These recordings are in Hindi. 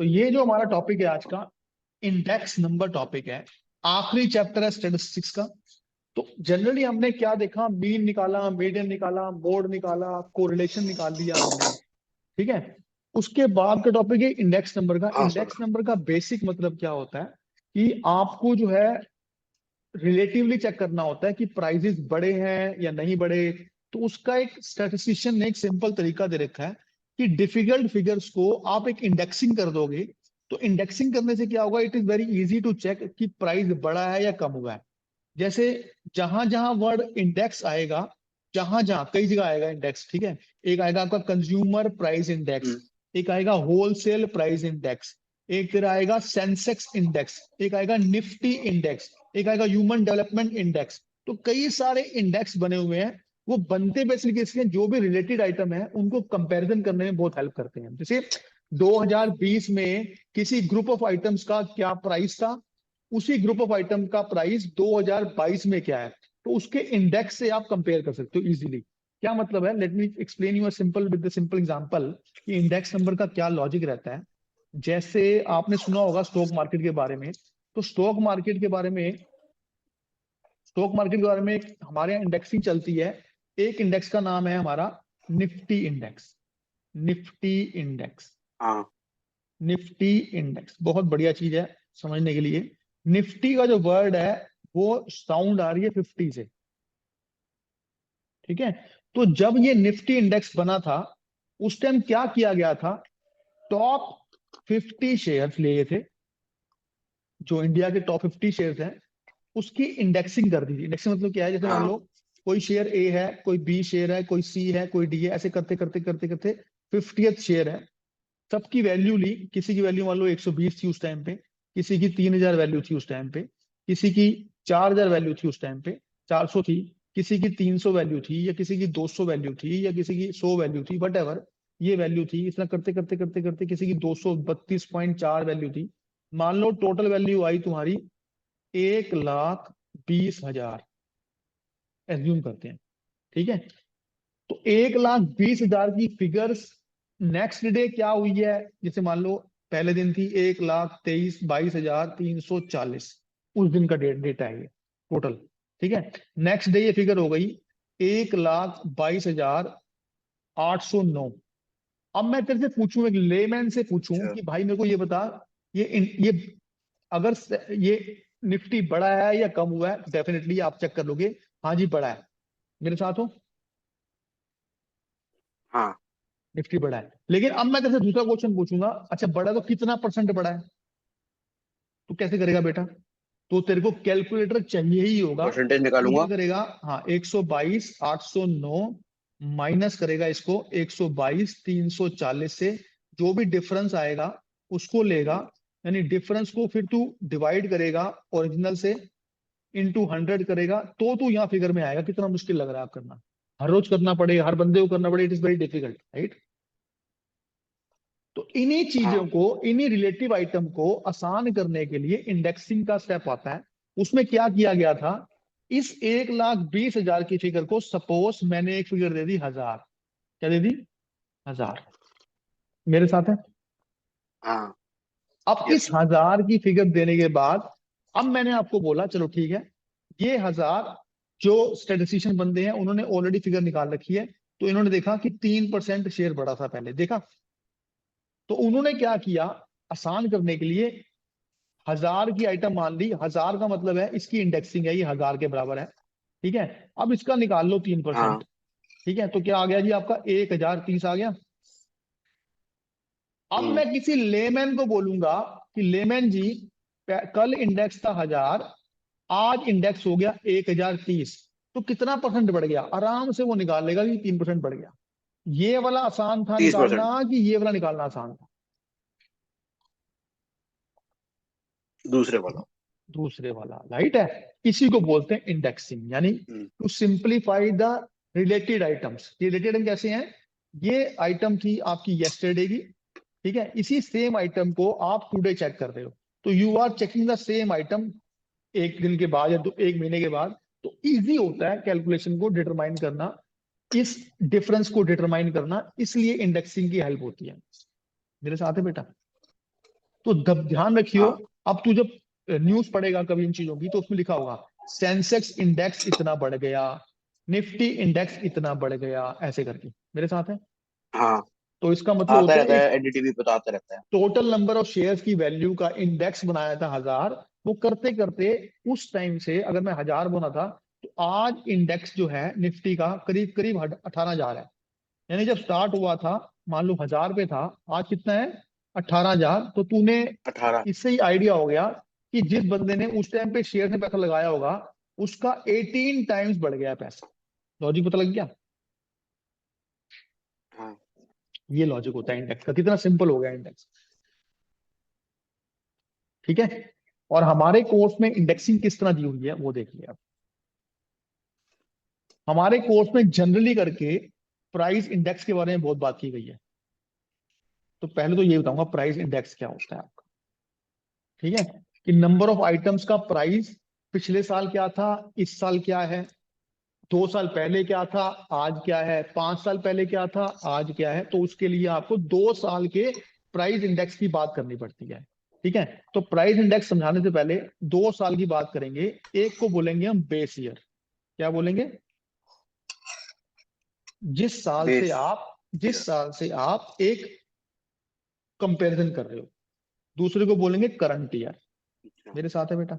तो ये जो हमारा टॉपिक है आज का, इंडेक्स नंबर टॉपिक है, आखिरी चैप्टर है स्टैटिस्टिक्स का। तो जनरली हमने क्या देखा, मीन निकाला, मीडियन निकाला, मोड निकाला, कोरिलेशन निकाल लिया हमने, ठीक है। उसके बाद का टॉपिक है इंडेक्स नंबर का। हाँ सर। इंडेक्स नंबर का बेसिक मतलब क्या होता है कि आपको जो है रिलेटिवली चेक करना होता है कि प्राइजेस बढ़े हैं या नहीं बढ़े। तो उसका एक स्टैटिस्टिशियन ने एक सिंपल तरीका दे रखा है कि डिफिकल्ट फिगर्स को आप एक इंडेक्सिंग कर दोगे। तो इंडेक्सिंग करने से क्या होगा, it is very easy to check कि प्राइस बढ़ा है या कम हुआ है। जैसे जहां जहां वर्ड इंडेक्स आएगा, जहां जहां कई जगह आएगा इंडेक्स, ठीक है। एक आएगा आपका कंज्यूमर प्राइस इंडेक्स, एक आएगा होलसेल प्राइस इंडेक्स, एक तेरा आएगा सेंसेक्स इंडेक्स, एक आएगा निफ्टी इंडेक्स, एक आएगा ह्यूमन डेवलपमेंट इंडेक्स। तो कई सारे इंडेक्स बने हुए हैं। वो बनते बेसिकली इसलिए जो भी रिलेटेड आइटम है उनको कंपैरिजन करने में बहुत हेल्प करते हैं। जैसे 2020 में किसी ग्रुप ऑफ आइटम्स का क्या प्राइस था, उसी ग्रुप ऑफ आइटम का प्राइस 2022 में क्या है, तो उसके इंडेक्स से आप कंपेयर कर सकते हो इजीली। क्या मतलब है, let me explain you simple with the simple example कि इंडेक्स नंबर का क्या लॉजिक रहता है। जैसे आपने सुना होगा स्टॉक मार्केट के बारे में। तो स्टॉक मार्केट के बारे में हमारे यहाँ इंडेक्सिंग चलती है। एक इंडेक्स का नाम है हमारा निफ्टी इंडेक्स। निफ्टी इंडेक्स, हाँ निफ्टी इंडेक्स बहुत बढ़िया चीज है समझने के लिए। निफ्टी का जो वर्ड है वो साउंड आ रही है 50 से, ठीक है। तो जब ये निफ्टी इंडेक्स बना था, उस टाइम क्या किया गया था, टॉप 50 शेयर्स लिए थे, जो इंडिया के टॉप 50 शेयर्स हैं, उसकी इंडेक्सिंग कर दी थी। इंडेक्सिंग मतलब क्या है, जैसे मान हाँ लो कोई शेयर ए है, कोई बी शेयर है, कोई सी है, कोई डी है, ऐसे करते करते करते करते 50th शेयर है। सबकी वैल्यू ली, किसी की वैल्यू मान लो 120 थी उस टाइम पे, किसी की 3000 वैल्यू थी उस टाइम पे, किसी की 4000 वैल्यू थी उस टाइम पे, 400 थी, किसी की 300 वैल्यू थी, या किसी की 200 वैल्यू थी, या किसी की 100 वैल्यू थी, वट एवर ये वैल्यू थी। इतना करते करते करते करते किसी की 232.4 वैल्यू थी। मान लो टोटल वैल्यू आई तुम्हारी 1,20,000, एज्यूम करते हैं, ठीक है। तो 1,20,000 की फिगर्स नेक्स्ट डे क्या हुई है, जैसे मान लो पहले दिन थी 1,22,22,340, उस दिन का डेटा है ये टोटल, ठीक है। नेक्स्ट डे ये फिगर हो गई 1,22,809। अब मैं तेरे से पूछूं, एक लेमैन से पूछूं अच्छा। कि भाई मेरे को ये बता, ये अगर ये निफ्टी बड़ा है या कम हुआ है, डेफिनेटली आप चेक कर लोगे। हाँ जी बड़ा है, मेरे साथ हो, हाँ निफ्टी बड़ा है। लेकिन अब मैं तेरे से दूसरा क्वेश्चन पूछूंगा, अच्छा बड़ा तो कितना परसेंट बड़ा है, तो कैसे करेगा बेटा। तो तेरे को कैलकुलेटर चाहिए ही होगा। परसेंटेज तो क्या निकालूंगा। करेगा, हाँ 122,809 माइनस करेगा इसको 122,340 से, जो भी डिफरेंस आएगा उसको लेगा। यानी डिफरेंस को फिर तू डिवाइड करेगा ओरिजिनल से, इंटू 100 करेगा, तो तू यहाँ फिगर में आएगा। कितना मुश्किल लग रहा है आप करना, हर रोज करना पड़ेगा, हर बंदे को करना पड़ेगा, it is very difficult, right. तो इन्हीं चीजों हाँ को, इन्हीं रिलेटिव आइटम को आसान करने के लिए इंडेक्सिंग का स्टेप आता है। उसमें क्या किया गया था, इस 1,20,000 की फिगर को, सपोज मैंने एक फिगर दे दी 1000, क्या दे दी, 1000, मेरे साथ है। हाँ। अब इस यस। 1000 की फिगर देने के बाद, अब मैंने आपको बोला चलो ठीक है, ये 1000, जो स्टेटिस्टिशियन बंदे हैं उन्होंने ऑलरेडी फिगर निकाल रखी है। तो इन्होंने देखा कि 3% शेयर बढ़ा था पहले, देखा। तो उन्होंने क्या किया, आसान करने के लिए 1000 की आइटम मान ली, 1000 का मतलब है इसकी इंडेक्सिंग है, ये 1000 के बराबर है, ठीक है। अब इसका निकाल लो 3%, हाँ। ठीक है। तो क्या आ गया जी आपका, 1,030 आ गया। अब हम्म। मैं किसी लेमैन को बोलूंगा कि लेमैन जी, कल इंडेक्स था 1000, आज इंडेक्स हो गया 1,030, तो कितना परसेंट बढ़ गया, आराम से वो निकाल लेगा कि 3% बढ़ गया। ये वाला आसान था 30%। निकालना कि ये वाला निकालना आसान था, दूसरे वाला। दूसरे वाला, राइट है। इसी को बोलते हैं इंडेक्सिंग, यानी hmm. To simplify the related items. ये रिलेटेड आइटम कैसे हैं, ये आइटम थी आपकी येस्टरडे की, ठीक है। इसी सेम आइटम को आप टुडे चेक कर रहे हो, तो you are checking the same item एक दिन के बाद या एक महीने के बाद। तो इजी होता है कैलकुलेशन को डिटरमाइन करना, इस डिफरेंस को डिटरमाइन करना, इसलिए इंडेक्सिंग की हेल्प होती है। मेरे साथ है बेटा। तो ध्यान रखियो, हाँ अब तू जब न्यूज पढ़ेगा कभी इन चीजों की, तो उसमें लिखा होगा सेंसेक्स इंडेक्स इतना बढ़ गया, निफ्टी इंडेक्स इतना बढ़ गया, ऐसे करके। मेरे साथ है? हाँ, तो इसका मतलब आता होता है रहता एक है, एनडीटीवी पे तो आता रहता है। टोटल नंबर ऑफ शेयर्स की वैल्यू का इंडेक्स बनाया था 1000। वो करते करते उस टाइम से अगर मैं 1000 बना था, तो आज इंडेक्स जो है निफ्टी का करीब करीब 18,000 है। यानी जब स्टार्ट हुआ था, मान लो 1000 पे था, आज कितना है? 18,000। तो तूने 18। इससे ही आइडिया हो गया कि जिस बंदे ने उस टाइम पे शेयर में पैसा लगाया होगा, उसका 18 टाइम्स बढ़ गया पैसा। लॉजिक पता लग गया? हाँ ये लॉजिक होता है इंडेक्स का। कितना सिंपल हो गया इंडेक्स। ठीक है। और हमारे कोर्स में इंडेक्सिंग किस तरह दी हुई है वो देख लिया। हमारे कोर्स में जनरली करके प्राइस इंडेक्स के बारे में बहुत बात की गई है। तो पहले तो ये बताऊंगा प्राइस इंडेक्स क्या होता है आपका। ठीक है। कि नंबर ऑफ आइटम्स का प्राइस पिछले साल क्या था, इस साल क्या है, 2 साल पहले क्या था, आज क्या है, 5 साल पहले क्या था, आज क्या है। तो उसके लिए आपको 2 साल के प्राइस इंडेक्स की बात करनी पड़ती है। ठीक है। तो प्राइस इंडेक्स समझाने से पहले 2 साल की बात करेंगे। एक को बोलेंगे हम बेस ईयर। क्या बोलेंगे? जिस साल से बेस आप जिस ईयर। साल से आप एक कंपैरिजन कर रहे हो। दूसरे को बोलेंगे करंट ईयर। अच्छा। मेरे साथ है बेटा?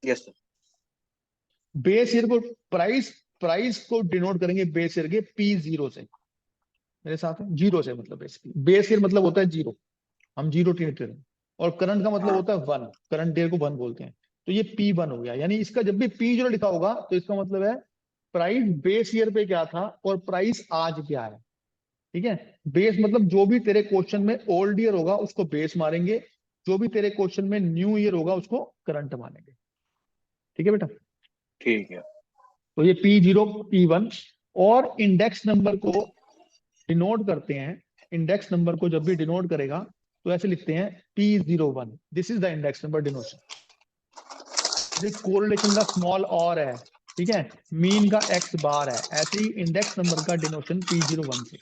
Yes sir. बेस ईयर को प्राइस प्राइस को डिनोट करेंगे बेस ईयर के P0 से। मेरे साथ है? जीरो से, मतलब बेसिकली बेस ईयर मतलब होता है जीरो। हम जीरो ट्रीट करें। और करंट का मतलब हाँ होता है वन। करंट ईयर को वन बोलते हैं। तो ये P1 हो गया। यानी इसका जब भी P0 लिखा होगा, तो इसका मतलब है प्राइस बेस ईयर पे क्या था और प्राइस आज क्या है। ठीक है। बेस मतलब जो भी तेरे क्वेश्चन में ओल्ड ईयर होगा उसको बेस मारेंगे, जो भी तेरे क्वेश्चन में न्यू ईयर होगा उसको करंट मानेंगे। ठीक है बेटा? ठीक है। तो ये P0 P1। और इंडेक्स नंबर को डिनोट करते हैं। इंडेक्स नंबर को जब भी डिनोट करेगा, तो ऐसे लिखते हैं P01। This is the index number denotation. जैसे कोरिलेशन का स्मॉल और है, ठीक है, मीन का एक्स बार है, ऐसे ही इंडेक्स नंबर का डिनोशन P01 से।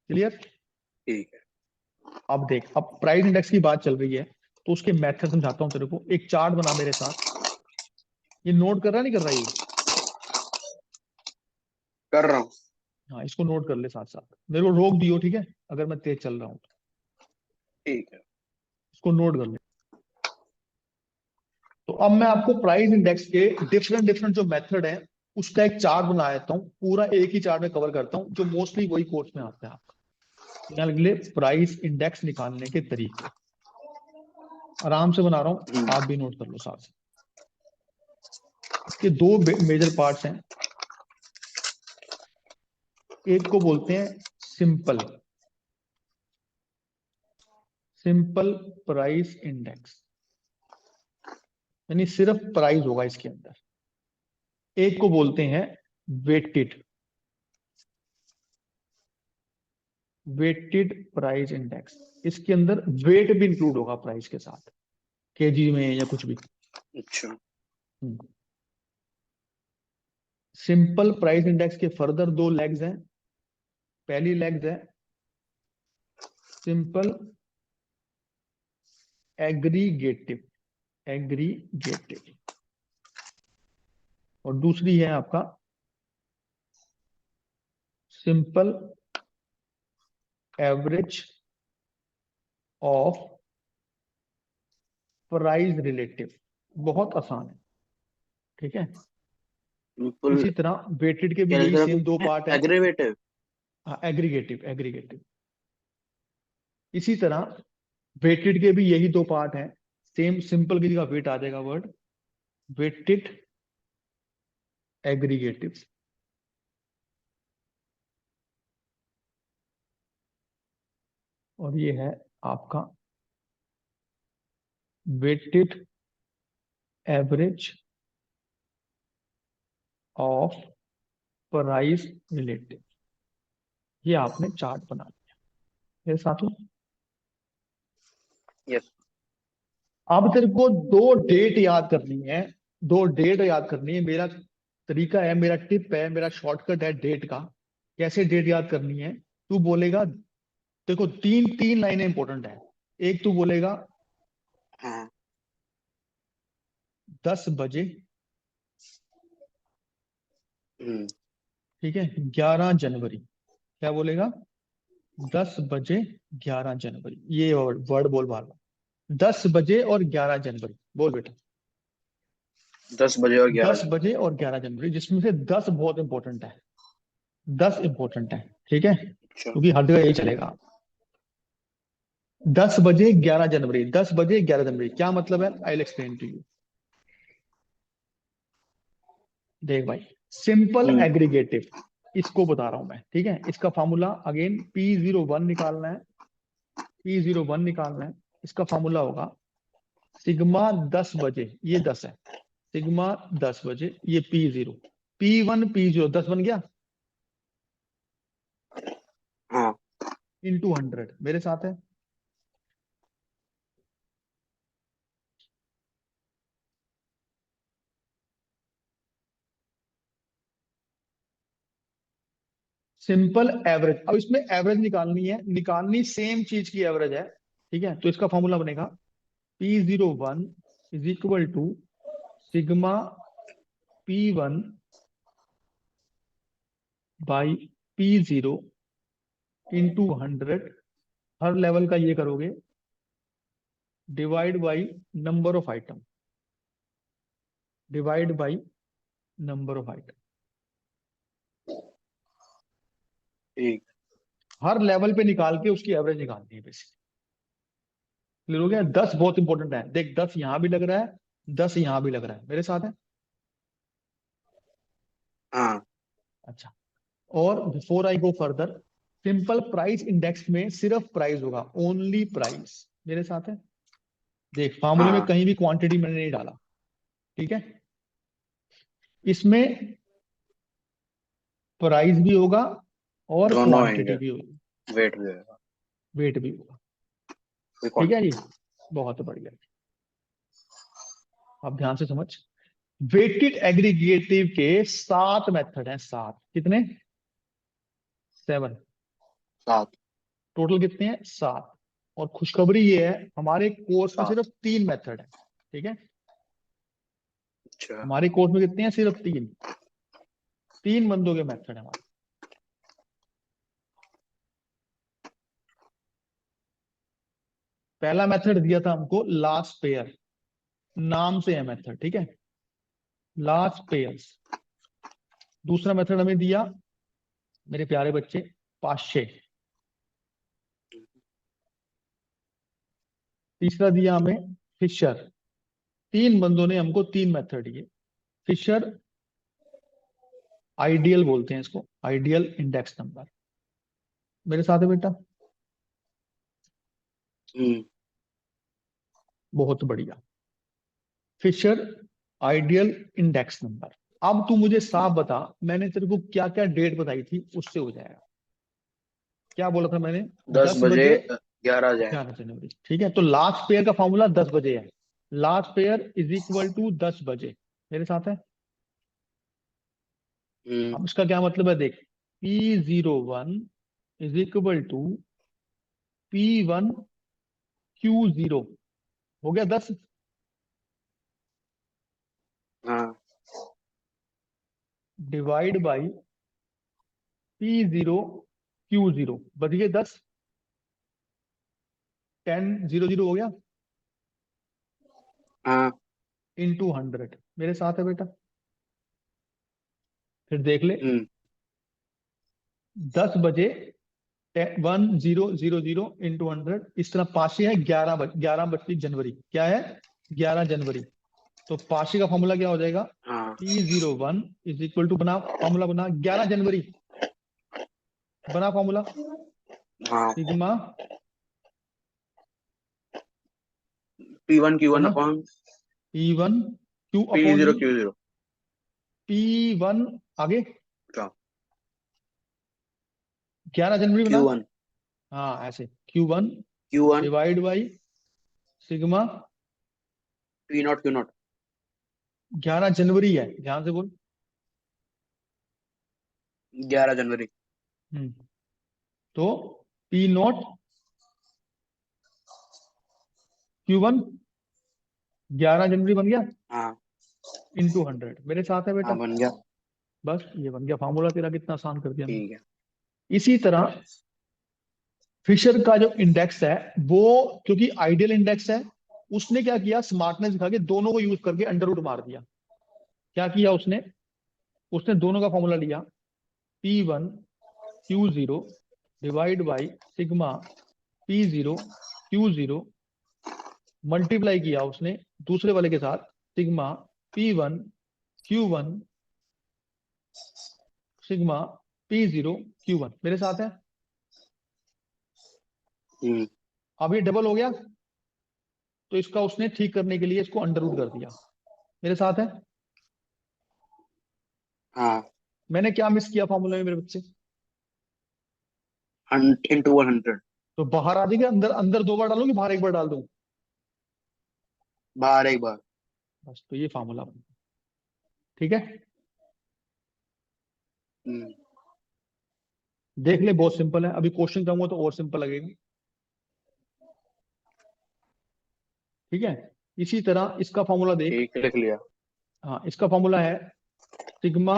क्लियर? ठीक है। अब देख, अब प्राइस इंडेक्स की बात चल रही है, तो उसके मेथड समझाता हूं तेरे को। एक चार्ट बना मेरे साथ। ये नोट कर रहा नहीं कर रहा ये? कर रहा हूँ। हाँ, इसको नोट कर ले साथ साथ। मेरे को रोक दियो, ठीक है, अगर मैं तेज चल रहा हूँ तो। ठीक है। इसको नोट कर ले। तो अब मैं आपको प्राइस इंडेक्स के डिफरेंट डिफरेंट जो मेथड है, उसका एक चार्ट बना देता हूँ। पूरा एक ही चार्ट में कवर करता हूँ, जो मोस्टली वही कोर्स में आता है आपका। यहाँ लिख ले प्राइस इंडेक्स निकालने के तरीके। आराम से बना रहा हूँ, आप भी नोट कर लो साथ से। इसके दो मेजर पार्ट्स हैं। एक को बोलते हैं सिंपल सिंपल प्राइस इंडेक्स, यानी सिर्फ प्राइस होगा इसके अंदर। एक को बोलते हैं वेटेड वेटेड प्राइस इंडेक्स। इसके अंदर वेट भी इंक्लूड होगा प्राइस के साथ, केजी में या कुछ भी। अच्छा। सिंपल प्राइस इंडेक्स के फर्दर दो लेग्स हैं। पहली लेग्स है सिंपल एग्रीगेटिव एग्रीगेटिव और दूसरी है आपका simple average of price relative. बहुत आसान है। ठीक है। सिंपल। इसी तरह वेटेड के भी क्या लिख यही रहा सेम दो है? पार्ट हैं। एग्रीवेटिव। हाँ, एग्रीगेटिव। इसी तरह वेटेड के भी यही दो पार्ट हैं। सेम सिंपल की जगह वेट आ जाएगा वर्ड, वेटेड एग्रीगेटिव। और ये है आपका weighted average of price relative. ये आपने चार्ट बना लिया मेरे साथियों। यस। अब तेरे को दो डेट याद करनी है। दो डेट याद करनी है। मेरा तरीका है, मेरा टिप है, मेरा शॉर्टकट है डेट का। कैसे डेट याद करनी है? तू बोलेगा देखो तीन तीन लाइनें इंपॉर्टेंट है। एक तो बोलेगा हाँ 10 बजे, हम्म ठीक है, 11 जनवरी। क्या बोलेगा? 10 बजे 11 जनवरी, ये वर्ड बोल बार बार। 10 बजे और 11 जनवरी, बोल बेटा। 10 बजे और 11 10 जनवरी बजे और 11 जनवरी, जिसमें से 10 बहुत इंपॉर्टेंट है। 10 इंपॉर्टेंट है, ठीक है, अच्छा क्योंकि हर जगह यही चलेगा। 10 बजे 11 जनवरी, 10 बजे 11 जनवरी, क्या मतलब है? I will explain to you. देख भाई, सिंपल हम्म एग्रीगेटिव, इसको बता रहा हूं मैं, ठीक है। इसका फॉर्मूला अगेन P01 निकालना है, P01 निकालना है। इसका फॉर्मूला होगा सिग्मा 10 बजे, ये 10 है, सिग्मा 10 बजे, ये P0, P1 P0, 10 बन गया, हाँ इंटू 100, मेरे साथ है। Simple average. अब इसमें एवरेज निकालनी है, निकालनी सेम चीज की एवरेज है, ठीक है। तो इसका फॉर्मूला बनेगा P01 is equal to sigma P1 by P0 into 100। हर लेवल का ये करोगे, divide by number of item, divide by number of item. ठीक हर लेवल पे निकाल के उसकी एवरेज निकालनी है बेसिकली। क्लियर हो गया? 10 बहुत इंपॉर्टेंट है, देख 10 यहां भी लग रहा है, 10 यहां भी लग रहा है, मेरे साथ है। हाँ अच्छा, और before I go further, simple price index में सिर्फ प्राइस होगा, ओनली प्राइस, मेरे साथ है। देख फार्मूले में हाँ कहीं भी क्वांटिटी मैंने नहीं डाला, ठीक है। इसमें प्राइस भी होगा और दोनों आएंगे, क्वांटिटी भी होगी, वेट भी होगा, वेट भी होगा, कोई ठीक है क्वांटिटी। जी। बहुत बढ़िया, अब ध्यान से समझ। वेटेड एग्रीगेटिव के 7 मेथड हैं, 7, कितने? 7। 7 टोटल कितने हैं? 7। और खुशखबरी ये है, हमारे कोर्स में 7 सिर्फ 3 मेथड है, ठीक है। अच्छा हमारे कोर्स में कितने हैं? सिर्फ 3, 3 बंदों के मेथड है हमारे। पहला मेथड दिया था हमको लास्ट पेयर, नाम से है मेथड, ठीक है, लास्ट पेयर्स। दूसरा मेथड हमें दिया मेरे प्यारे बच्चे, पाशे। तीसरा दिया हमें फिशर। 3 बंदों ने हमको 3 मेथड दिए। फिशर आइडियल बोलते हैं इसको, आइडियल इंडेक्स नंबर, मेरे साथ है बेटा। हम्म बहुत बढ़िया, फिशर आइडियल इंडेक्स नंबर। अब तू मुझे साफ बता, मैंने तेरे को क्या क्या डेट बताई थी, उससे हो जाएगा। क्या बोला था मैंने? 10 दस बजे बजे 11 जाए। 11 जनवरी, ठीक है। तो लास्ट पेयर का फॉर्मूला 10 बजे है, last pair is equal to 10 बजे, मेरे साथ है। हम्म अब इसका क्या मतलब है देख, P01 is equal to P1 Q0, हो गया 10, हाँ डिवाइड बाई P0 Q0, बच गए 10, 10 0 0 हो गया, हाँ इंटू 100, मेरे साथ है बेटा। फिर देख ले, हम्म 10 बजे 10 0 0 0 इंटू 100, इस तरह पाशे है 11 जनवरी, क्या है? 11 जनवरी। तो पाशे का फॉर्मूला क्या हो जाएगा? हाँ P01 इज इक्वल टू, बना फॉर्मूला, बना 11 जनवरी, बना फॉर्मूला, हाँ सिग्मा, P1 Q1 बना upon P1 Q upon P0 ई, Q0। P1 आगे अच्छा 11 जनवरी बना, Q1 हाँ ऐसे, Q1 Q1 divide by sigma, P0 Q0। 11 जनवरी है, ध्यान से बोल। 11 जनवरी। हम्म तो पी नॉट Q1 11 जनवरी बन गया हाँ इंटू 100। मेरे साथ है बेटा? हाँ बन गया। बस ये बन गया फॉर्मूला तेरा, कितना आसान कर दिया मैंने। ठीक है। इसी तरह फिशर का जो इंडेक्स है वो, क्योंकि आइडियल इंडेक्स है, उसने क्या किया, स्मार्टनेस दिखा के दोनों को यूज करके अंडर रूट मार दिया। क्या किया उसने? उसने दोनों का फॉर्मूला लिया, P1 Q0 divide by sigma P0 Q0, multiply किया उसने दूसरे वाले के साथ, sigma P1 Q1 sigma P0 Q1। मेरे साथ है? हम्म। अब ये डबल हो गया, तो इसका उसने ठीक करने के लिए इसको अंडर रूट कर दिया। मेरे साथ है? हाँ मैंने क्या मिस किया फॉर्मूला में मेरे बच्चे? इंटू 100। तो बाहर आ जाएगा, अंदर अंदर 2 बार डालूं कि बाहर 1 बार डाल दूं? बाहर एक बार। बस, तो ये फॉर्मूला बन गया। ठीक है, हम्म। देख ले, बहुत सिंपल है। अभी क्वेश्चन करूंगा तो और सिंपल लगेगा। ठीक है, इसी तरह इसका फॉर्मूला देख। ठीक लिख लिया। हाँ, इसका फॉर्मूला है sigma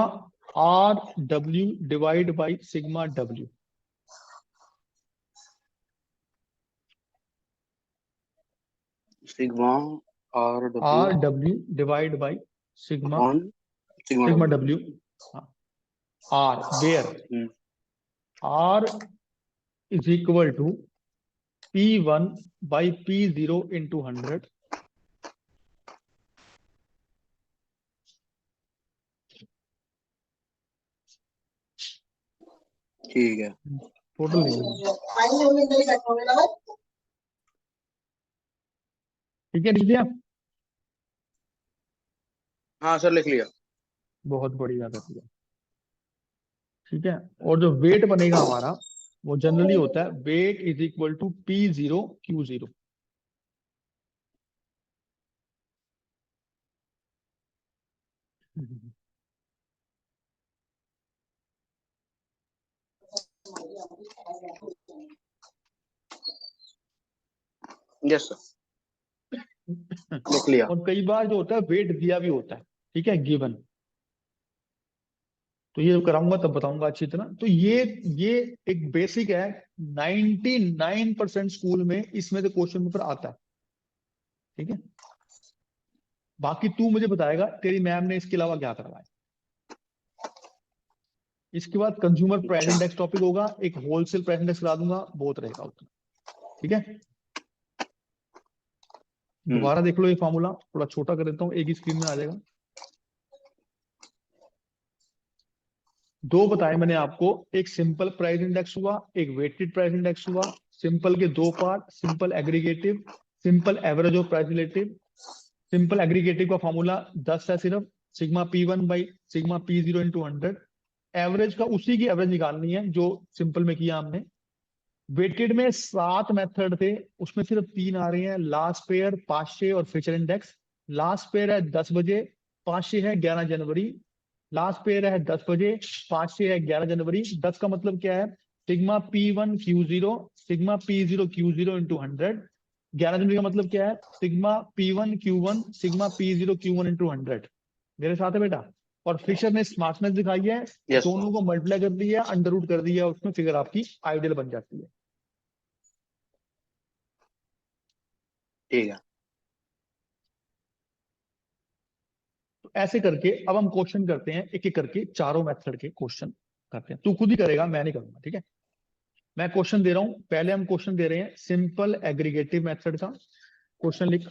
RW divide by sigma W। Sigma R W RW divide by sigma upon sigma sigma W. W। हाँ, R where hmm. R is equal to P1 by P0 into 100। ठीक है। टोटल लिख लिया। ठीक है, लिख दिया? हाँ सर लिख लिया। बहुत बढ़िया कर दिया। ठीक है, और जो वेट बनेगा हमारा, वो जनरली होता है weight is equal to P0 Q0। Yes sir लिख लिया। और कई बार जो होता है वेट दिया भी होता है, ठीक है, गिवन। तो ये कराऊंगा तब बताऊंगा अच्छी तरह। तो ये एक बेसिक है, 99% स्कूल में इसमें से क्वेश्चन पेपर आता है। ठीक है, बाकी तू मुझे बताएगा तेरी मैम ने इसके अलावा क्या करवाया। इसके बाद कंज्यूमर प्राइस अच्छा। इंडेक्स टॉपिक होगा, एक होलसेल प्राइस इंडेक्स करा दूंगा, बहुत रहेगा उतना। ठीक है, हम्म। दोबारा देख लो, ये फॉर्मूला थोड़ा छोटा कर देता हूँ, एक ही स्क्रीन में आ जाएगा। दो बताए मैंने आपको, एक सिंपल प्राइस इंडेक्स हुआ, एक वेटेड प्राइस इंडेक्स हुआ। सिंपल के 2 part, simple aggregative, simple average of price relative. Simple aggregative का फॉर्मूला 10 है सिर्फ, sigma P1 by sigma P0 into 100। Average का उसी की एवरेज निकालनी है जो सिंपल में किया हमने। वेटेड में 7 मेथड थे, उसमें सिर्फ 3 आ रहे हैं, लास्ट पेयर, पाशे और फ्यूचर इंडेक्स। लास्ट पेयर है 10 बजे, पाशे है 11 जनवरी। लास्ट पेयर है 10 बजे, पाशे है 11 जनवरी। 10 का मतलब क्या है? Sigma P1 Q0 sigma P0 Q0 into 100। 11 जनवरी का मतलब क्या है? Sigma P1 Q1 sigma P0 Q1 into 100। मेरे साथ है बेटा? और फिशर ने स्मार्टनेस दिखाई है, यस दोनों को मल्टीप्लाई कर दिया, अंडर रूट कर दिया, उसमें फिगर आपकी आइडियल बन जाती है। ठीक है। तो ऐसे करके अब हम क्वेश्चन करते हैं, एक एक करके चारों मेथड के क्वेश्चन करते हैं। तू खुद ही करेगा, मैं नहीं करूंगा। ठीक है, मैं क्वेश्चन दे रहा हूं, पहले हम क्वेश्चन दे रहे हैं सिंपल एग्रीगेटिव मेथड का। क्वेश्चन लिख।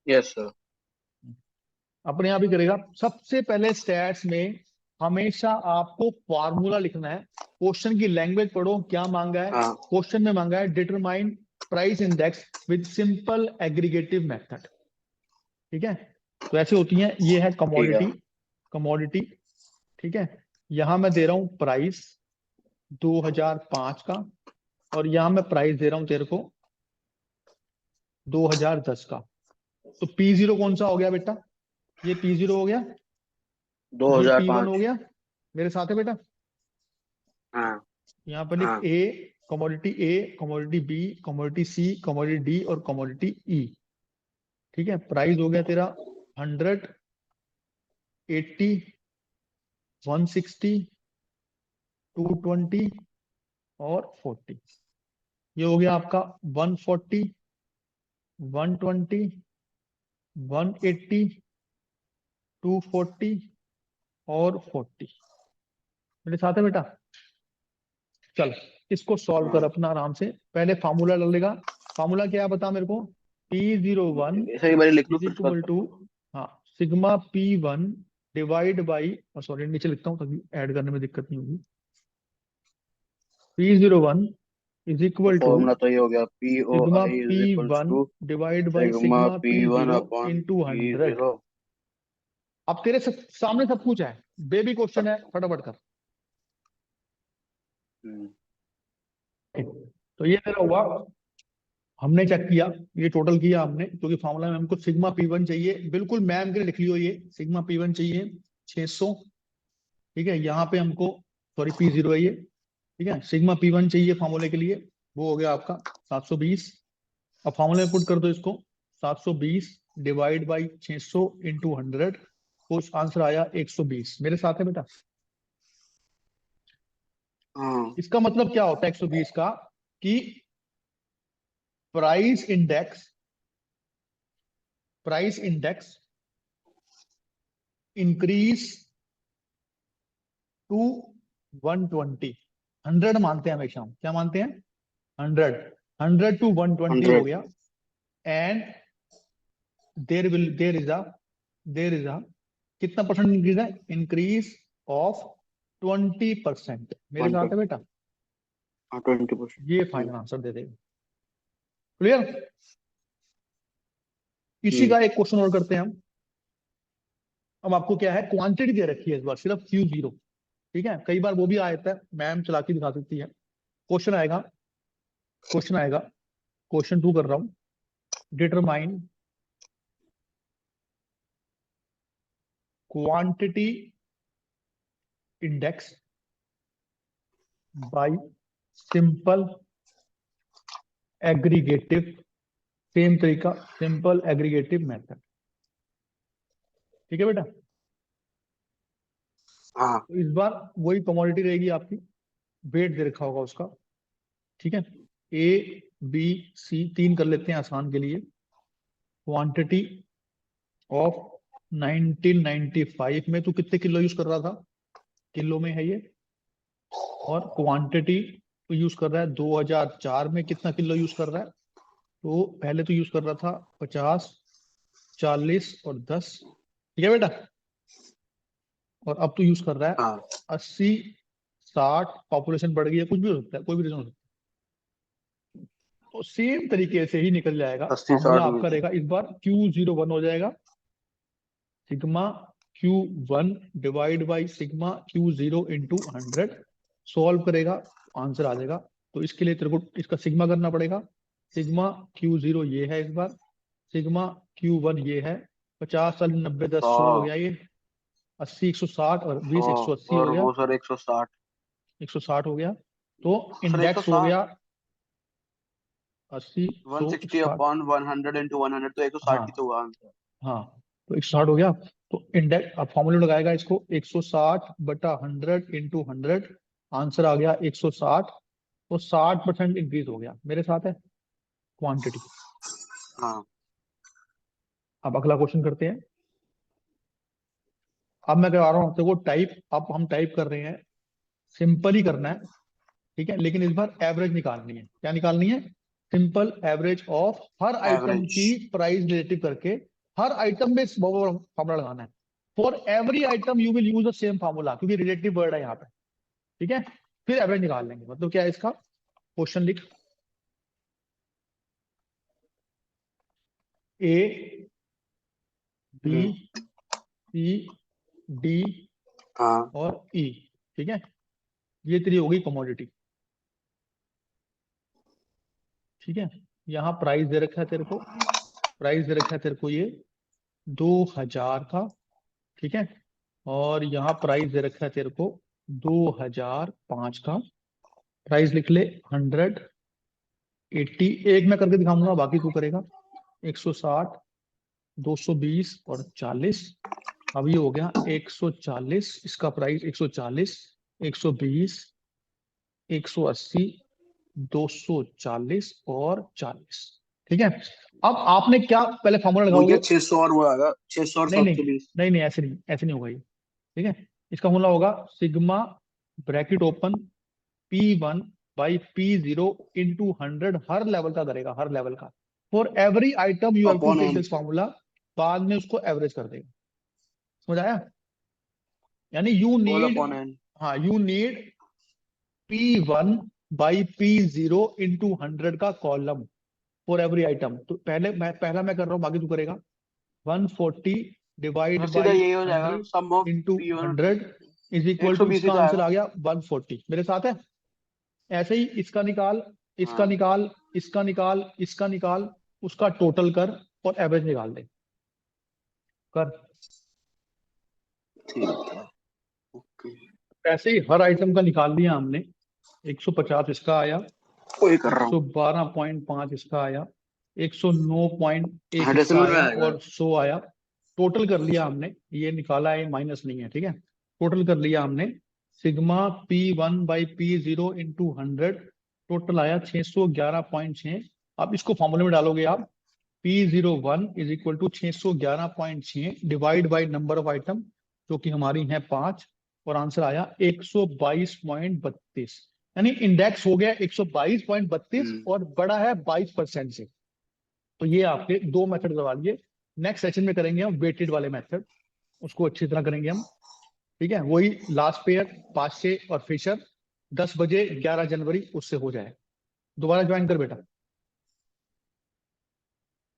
Yes sir. अपने आप ही करेगा। सबसे पहले स्टैट्स में हमेशा आपको फॉर्मूला लिखना है। क्वेश्चन की लैंग्वेज पढ़ो, क्या मांगा है हाँ क्वेश्चन में? मांगा है determine price index with simple aggregative method. ठीक है, तो ऐसे होती हैं। ये है ठीक है। Commodity, commodity. ठीक है, यहां मैं दे रहा हूं प्राइस 2005 का, और यहां मैं प्राइस दे रहा हूं तेरे को 2010 का। तो P0 कौन सा हो गया बेटा? ये P0 हो गया, दो ये हजार P1 हो पाँच गया। मेरे साथ है बेटा? हाँ यहाँ पर लिख हाँ कमोडिटी ए, कमोडिटी बी, कमोडिटी सी, कमोडिटी डी और कमोडिटी ई। ठीक है, प्राइस हो गया तेरा 100, 80, 160, 220 और 40। ये हो गया आपका 140, 120, 180, 240 और 40। मेरे साथ है बेटा? चल इसको सॉल्व कर हाँ अपना आराम से। पहले फार्मूला डाल लेगा। फार्मूला क्या है बता मेरे को। P01 ऐसे एक बार लिख लो इज फिर उसके इक्वल बाद टू, हाँ, sigma P1 divide by, sorry नीचे लिखता हूँ ताकि ऐड करने में दिक्कत नहीं होगी। P01 इज तो इक्वल टू फॉर्मूला तो ये हो गया P O sigma I is equals P1 to divide by sigma sigma P one P0 upon into P 100। Zero. अब तेरे सामने सब कुछ है, बेबी क्वेश्चन है, फटाफट कर। तो ये तेरा हुआ, हमने चेक किया, ये टोटल किया हमने, क्योंकि फॉर्मूला में हमको सिग्मा P1 चाहिए, बिल्कुल मैम के लिए लिख लियो, ये सिग्मा P1 चाहिए 600। ठीक है, यहाँ पे हमको, सॉरी P0 है ये। ठीक है, सिग्मा P1 चाहिए फॉर्मूले के लिए, वो हो गया आपका 720। अब फॉर्मूले में पुट कर दो इसको, 720 डिवाइड बाई 600 इंटू 100, तो आंसर आया 120। मेरे साथ है बेटा? हाँ इसका मतलब क्या होता है 120 का, कि प्राइस इंडेक्स इंक्रीज टू 120। 100 मानते हैं हमेशा हम, क्या मानते हैं? 100। 100 टू 120 हो 100। गया। एंड देर इज अ कितना परसेंट इंक्रीज है? Increase of 20%। मेरे साथ है बेटा? ये 20%। फाइनल आंसर दे देगा। क्लियर? इसी हम्म का एक क्वेश्चन और करते हैं हम। अब आपको क्या है, क्वांटिटी दे रखी है इस बार, सिर्फ Q0। ठीक है, कई बार वो भी आ जाता है, मैम चला के दिखा सकती है। क्वेश्चन आएगा, क्वेश्चन आएगा, क्वेश्चन 2 कर रहा हूं। Determine quantity index bye simple aggregative, same तरीका, सिंपल एग्रीगेटिव मेथड। ठीक है बेटा? हाँ तो इस बार वही कमोडिटी रहेगी आपकी, वेट दे रखा होगा उसका। ठीक है, A B C 3 कर लेते हैं आसान के लिए। क्वांटिटी ऑफ 1995 में तू कितने किलो यूज कर रहा था? किलो में है ये। और क्वांटिटी तो यूज कर रहा है 2004 में, कितना किलो यूज कर रहा है? तो पहले तो यूज कर रहा था 50, 40 और 10। ठीक है बेटा? और अब तो यूज कर रहा है हाँ 80, 60। पॉपुलेशन बढ़ गई है, कुछ भी हो सकता है, कोई भी रीजन हो सकता है। तो सेम तरीके से ही निकल जाएगा। 80 फॉर्मूला 60 आपका रहेगा इस बार Q01 हो जाएगा, sigma Q1 divide by sigma Q0 into 100। Solve करेगा, आंसर आ जाएगा। तो इसके लिए तेरे को इसका सिग्मा करना पड़ेगा। सिग्मा Q0 ये है इस बार, सिग्मा Q1 ये है। 50 40 90 10 100 हो 100 गया ये। 80 160 और 100 20 180 हो और गया। वो सर 160। 160 हो गया। तो सर इंडेक्स हो 160। गया 80 100 160 160। अपॉन 100 इंटू 100 तो 160 हाँ, ही तो हुआ आंसर। हाँ, तो 160 हो गया। तो इंडेक्स अब फॉर्मूला लगाएगा इसको, 160 बटा 100 इंटू 100। आंसर आ गया 160। तो 60% इंक्रीज हो गया। मेरे साथ है क्वांटिटी। हाँ अब अगला क्वेश्चन करते हैं। अब मैं करा रहा हूँ देखो टाइप, अब हम टाइप कर रहे हैं, सिंपल ही करना है। ठीक है, लेकिन इस बार एवरेज निकालनी है। क्या निकालनी है? Simple average of her item average. की प्राइस रिलेटिव करके, हर आइटम में फॉर्मूला लगाना है। For every item you will use the same formula, क्योंकि रिलेटिव वर्ड है यहाँ पे। ठीक है, फिर एवरेज निकाल लेंगे। मतलब क्या है इसका? क्वेश्चन लिख, A B hmm C D हाँ और E। ठीक है, ये तेरी होगी कमोडिटी। ठीक है, यहाँ प्राइस दे रखा है तेरे को, प्राइस दे रखा है तेरे को ये 2000 का। ठीक है, और यहाँ प्राइस दे रखा है तेरे को 2005 का। प्राइस लिख ले 100, 80, एक मैं करके दिखाऊंगा, बाकी तू करेगा। 160, 220 और 40। अब ये हो गया 140, इसका प्राइस 140, 120, 180, 240 और 40। ठीक है। अब आपने क्या पहले फॉर्मूला वो क्या लगाओगे? 600 और वो आएगा 600 और नहीं नहीं 720। नहीं नहीं, ऐसे नहीं होगा ये। ठीक है। इसका फॉर्मूला होगा sigma bracket open P1 by P0 into 100, हर लेवल का करेगा, हर लेवल का। For every item you have to upon take n. This formula, बाद में उसको एवरेज कर देगा। समझ आया? यानी you all need, upon n. हाँ you need P1 by P0 into 100 का कॉलम फॉर एवरी आइटम। तो पहला मैं कर रहा हूँ, बाकी तू करेगा। 140 तो डिवाइड सीधा बाई यही हो जाएगा 100 sum of into p one. 100 is equal to, 120 ही इसका तो आंसर आएगा। आ गया 140। मेरे साथ है? ऐसे ही इसका निकाल, इसका हाँ निकाल, इसका निकाल, इसका निकाल, उसका टोटल कर और एवरेज निकाल दे। कर। ठीक है। ओके। ऐसे ही हर आइटम का निकाल लिया हमने। 150 इसका आया, वही कर रहा हूँ। 112.5 इसका आया, 109.1 हाँ इसका डेसिमल में आया आएगा। और 100 आया। टोटल कर लिया हमने, ये निकाला है, माइनस नहीं है। ठीक है। टोटल कर लिया हमने। Sigma P1 by P0 into 100, total आया 611.6। अब इसको फॉर्मूले में डालोगे आप। P01 is equal to 611.6 divide by number of item, जो कि हमारी है 5, और आंसर आया 122.32। यानी इंडेक्स हो गया 122.32 हम्म। और बड़ा है 22% से। तो ये आपके दो मेथड करवा लिए। नेक्स्ट सेशन में करेंगे हम वेटेड वाले मेथड, उसको अच्छी तरह करेंगे हम। ठीक है। वही लास्ट पेयर, पाशे और फिशर, 10 बजे 11 जनवरी, उससे हो जाए। दोबारा ज्वाइन कर बेटा।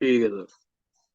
ठीक है सर।